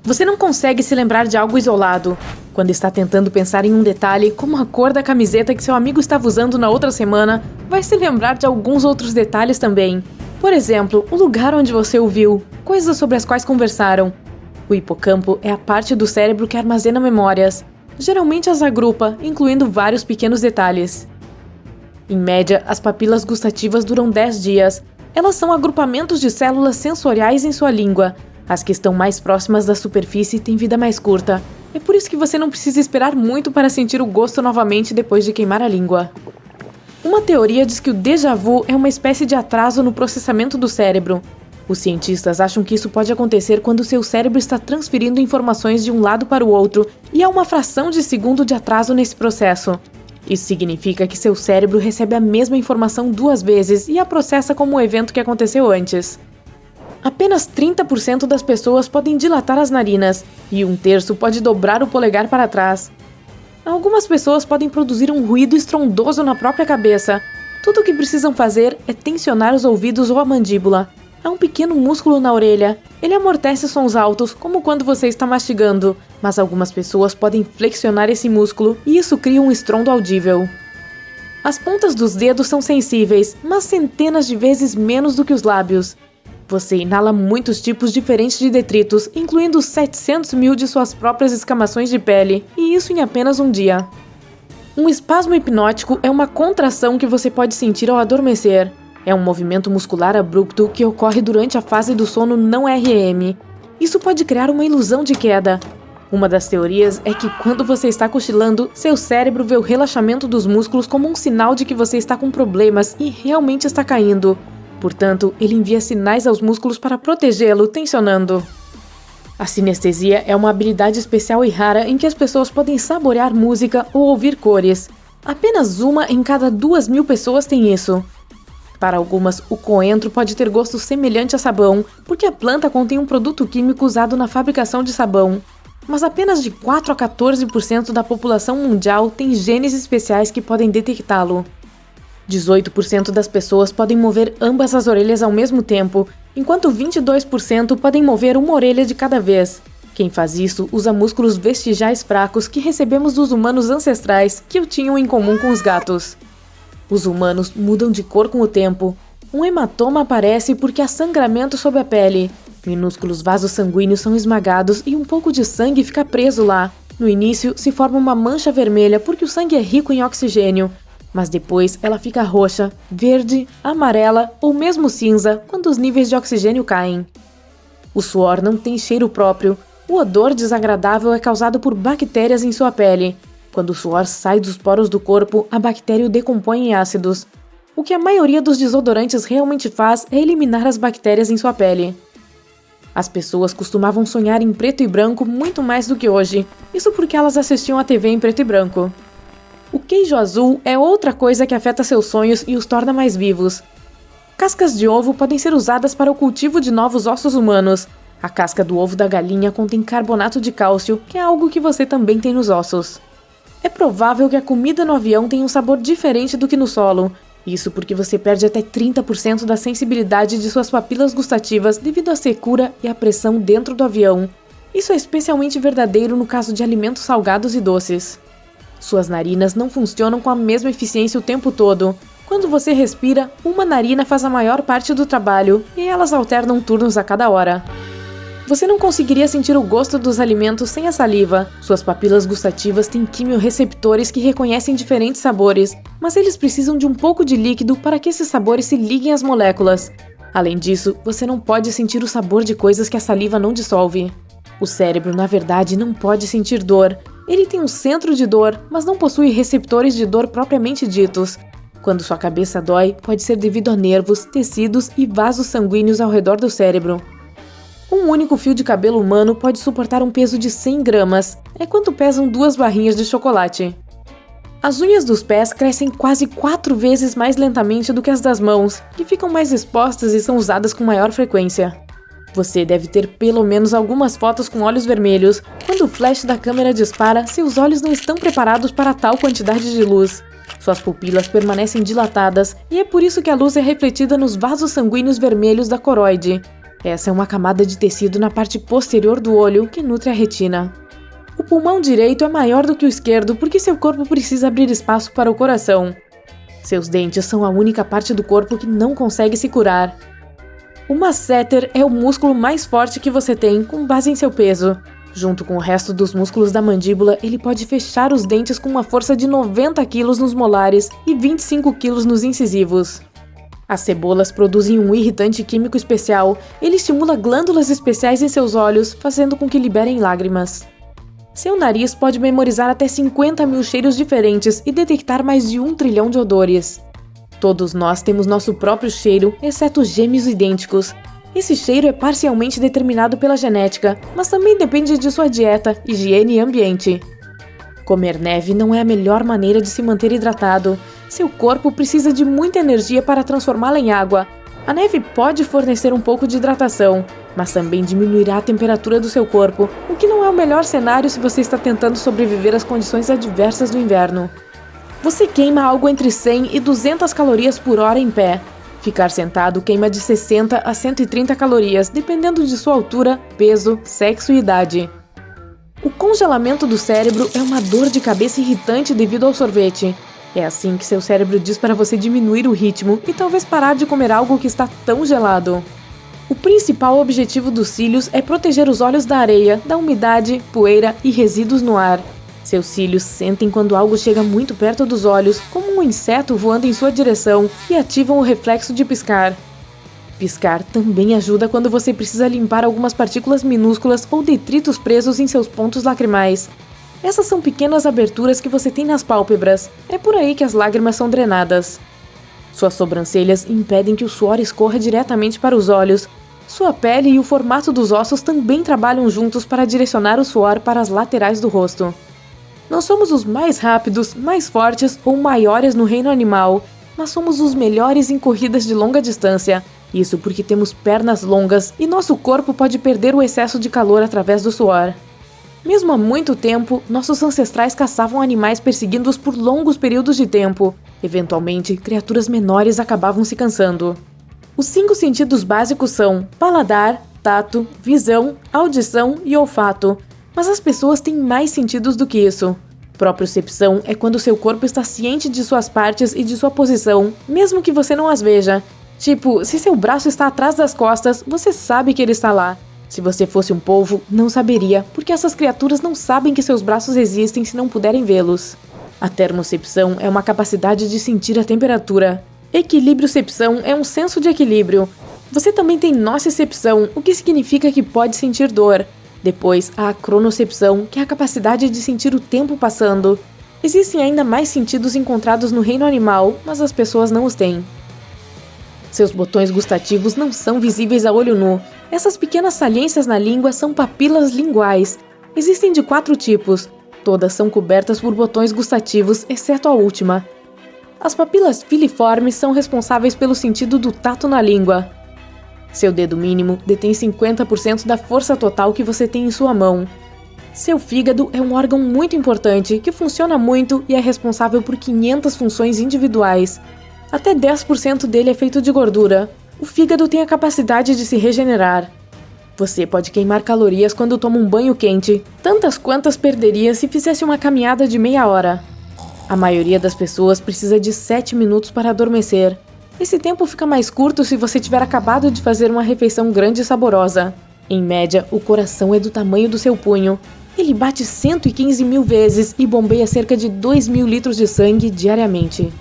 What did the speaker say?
Você não consegue se lembrar de algo isolado. Quando está tentando pensar em um detalhe, como a cor da camiseta que seu amigo estava usando na outra semana, vai se lembrar de alguns outros detalhes também. Por exemplo, o lugar onde você o viu, coisas sobre as quais conversaram. O hipocampo é a parte do cérebro que armazena memórias. Geralmente as agrupa, incluindo vários pequenos detalhes. Em média, as papilas gustativas duram 10 dias. Elas são agrupamentos de células sensoriais em sua língua. As que estão mais próximas da superfície têm vida mais curta. É por isso que você não precisa esperar muito para sentir o gosto novamente depois de queimar a língua. Uma teoria diz que o déjà vu é uma espécie de atraso no processamento do cérebro. Os cientistas acham que isso pode acontecer quando seu cérebro está transferindo informações de um lado para o outro e há uma fração de segundo de atraso nesse processo. Isso significa que seu cérebro recebe a mesma informação 2 vezes e a processa como um evento que aconteceu antes. Apenas 30% das pessoas podem dilatar as narinas e 1/3 pode dobrar o polegar para trás. Algumas pessoas podem produzir um ruído estrondoso na própria cabeça. Tudo o que precisam fazer é tensionar os ouvidos ou a mandíbula. Há um pequeno músculo na orelha. Ele amortece sons altos, como quando você está mastigando, mas algumas pessoas podem flexionar esse músculo e isso cria um estrondo audível. As pontas dos dedos são sensíveis, mas centenas de vezes menos do que os lábios. Você inala muitos tipos diferentes de detritos, incluindo 700 mil de suas próprias escamações de pele, e isso em apenas um dia. Um espasmo hipnótico é uma contração que você pode sentir ao adormecer. É um movimento muscular abrupto que ocorre durante a fase do sono não REM. Isso pode criar uma ilusão de queda. Uma das teorias é que quando você está cochilando, seu cérebro vê o relaxamento dos músculos como um sinal de que você está com problemas e realmente está caindo. Portanto, ele envia sinais aos músculos para protegê-lo, tensionando. A sinestesia é uma habilidade especial e rara em que as pessoas podem saborear música ou ouvir cores. Apenas 1 em cada 2.000 pessoas tem isso. Para algumas, o coentro pode ter gosto semelhante a sabão, porque a planta contém um produto químico usado na fabricação de sabão. Mas apenas de 4 a 14% da população mundial tem genes especiais que podem detectá-lo. 18% das pessoas podem mover ambas as orelhas ao mesmo tempo, enquanto 22% podem mover uma orelha de cada vez. Quem faz isso usa músculos vestigiais fracos que recebemos dos humanos ancestrais que o tinham em comum com os gatos. Os humanos mudam de cor com o tempo. Um hematoma aparece porque há sangramento sob a pele. Minúsculos vasos sanguíneos são esmagados e um pouco de sangue fica preso lá. No início, se forma uma mancha vermelha porque o sangue é rico em oxigênio. Mas depois ela fica roxa, verde, amarela ou mesmo cinza quando os níveis de oxigênio caem. O suor não tem cheiro próprio. O odor desagradável é causado por bactérias em sua pele. Quando o suor sai dos poros do corpo, a bactéria o decompõe em ácidos. O que a maioria dos desodorantes realmente faz é eliminar as bactérias em sua pele. As pessoas costumavam sonhar em preto e branco muito mais do que hoje. Isso porque elas assistiam à TV em preto e branco. O queijo azul é outra coisa que afeta seus sonhos e os torna mais vivos. Cascas de ovo podem ser usadas para o cultivo de novos ossos humanos. A casca do ovo da galinha contém carbonato de cálcio, que é algo que você também tem nos ossos. É provável que a comida no avião tenha um sabor diferente do que no solo. Isso porque você perde até 30% da sensibilidade de suas papilas gustativas devido à secura e à pressão dentro do avião. Isso é especialmente verdadeiro no caso de alimentos salgados e doces. Suas narinas não funcionam com a mesma eficiência o tempo todo. Quando você respira, uma narina faz a maior parte do trabalho e elas alternam turnos a cada hora. Você não conseguiria sentir o gosto dos alimentos sem a saliva. Suas papilas gustativas têm quimiorreceptores que reconhecem diferentes sabores, mas eles precisam de um pouco de líquido para que esses sabores se liguem às moléculas. Além disso, você não pode sentir o sabor de coisas que a saliva não dissolve. O cérebro, na verdade, não pode sentir dor. Ele tem um centro de dor, mas não possui receptores de dor propriamente ditos. Quando sua cabeça dói, pode ser devido a nervos, tecidos e vasos sanguíneos ao redor do cérebro. Um único fio de cabelo humano pode suportar um peso de 100 gramas. É quanto pesam 2 barrinhas de chocolate. As unhas dos pés crescem quase 4 vezes mais lentamente do que as das mãos, que ficam mais expostas e são usadas com maior frequência. Você deve ter pelo menos algumas fotos com olhos vermelhos. Quando o flash da câmera dispara, seus olhos não estão preparados para tal quantidade de luz. Suas pupilas permanecem dilatadas, e é por isso que a luz é refletida nos vasos sanguíneos vermelhos da coroide. Essa é uma camada de tecido na parte posterior do olho que nutre a retina. O pulmão direito é maior do que o esquerdo porque seu corpo precisa abrir espaço para o coração. Seus dentes são a única parte do corpo que não consegue se curar. O masseter é o músculo mais forte que você tem com base em seu peso. Junto com o resto dos músculos da mandíbula, ele pode fechar os dentes com uma força de 90 kg nos molares e 25 kg nos incisivos. As cebolas produzem um irritante químico especial. Ele estimula glândulas especiais em seus olhos, fazendo com que liberem lágrimas. Seu nariz pode memorizar até 50 mil cheiros diferentes e detectar mais de 1 trilhão de odores. Todos nós temos nosso próprio cheiro, exceto gêmeos idênticos. Esse cheiro é parcialmente determinado pela genética, mas também depende de sua dieta, higiene e ambiente. Comer neve não é a melhor maneira de se manter hidratado. Seu corpo precisa de muita energia para transformá-la em água. A neve pode fornecer um pouco de hidratação, mas também diminuirá a temperatura do seu corpo, o que não é o melhor cenário se você está tentando sobreviver às condições adversas do inverno. Você queima algo entre 100 e 200 calorias por hora em pé. Ficar sentado queima de 60 a 130 calorias, dependendo de sua altura, peso, sexo e idade. O congelamento do cérebro é uma dor de cabeça irritante devido ao sorvete. É assim que seu cérebro diz para você diminuir o ritmo e talvez parar de comer algo que está tão gelado. O principal objetivo dos cílios é proteger os olhos da areia, da umidade, poeira e resíduos no ar. Seus cílios sentem quando algo chega muito perto dos olhos, como um inseto voando em sua direção, e ativam o reflexo de piscar. Piscar também ajuda quando você precisa limpar algumas partículas minúsculas ou detritos presos em seus pontos lacrimais. Essas são pequenas aberturas que você tem nas pálpebras. É por aí que as lágrimas são drenadas. Suas sobrancelhas impedem que o suor escorra diretamente para os olhos. Sua pele e o formato dos ossos também trabalham juntos para direcionar o suor para as laterais do rosto. Não somos os mais rápidos, mais fortes ou maiores no reino animal, mas somos os melhores em corridas de longa distância. Isso porque temos pernas longas e nosso corpo pode perder o excesso de calor através do suor. Mesmo há muito tempo, nossos ancestrais caçavam animais perseguindo-os por longos períodos de tempo. Eventualmente, criaturas menores acabavam se cansando. Os 5 sentidos básicos são paladar, tato, visão, audição e olfato. Mas as pessoas têm mais sentidos do que isso. Propriocepção é quando seu corpo está ciente de suas partes e de sua posição, mesmo que você não as veja. Tipo, se seu braço está atrás das costas, você sabe que ele está lá. Se você fosse um polvo, não saberia, porque essas criaturas não sabem que seus braços existem se não puderem vê-los. A termocepção é uma capacidade de sentir a temperatura. Equilibriocepção é um senso de equilíbrio. Você também tem nocicepção, o que significa que pode sentir dor. Depois, há a cronocepção, que é a capacidade de sentir o tempo passando. Existem ainda mais sentidos encontrados no reino animal, mas as pessoas não os têm. Seus botões gustativos não são visíveis a olho nu. Essas pequenas saliências na língua são papilas linguais. Existem de 4 tipos. Todas são cobertas por botões gustativos, exceto a última. As papilas filiformes são responsáveis pelo sentido do tato na língua. Seu dedo mínimo detém 50% da força total que você tem em sua mão. Seu fígado é um órgão muito importante, que funciona muito e é responsável por 500 funções individuais. Até 10% dele é feito de gordura. O fígado tem a capacidade de se regenerar. Você pode queimar calorias quando toma um banho quente, tantas quantas perderia se fizesse uma caminhada de meia hora. A maioria das pessoas precisa de 7 minutos para adormecer. Esse tempo fica mais curto se você tiver acabado de fazer uma refeição grande e saborosa. Em média, o coração é do tamanho do seu punho. Ele bate 115 mil vezes e bombeia cerca de 2.000 litros de sangue diariamente.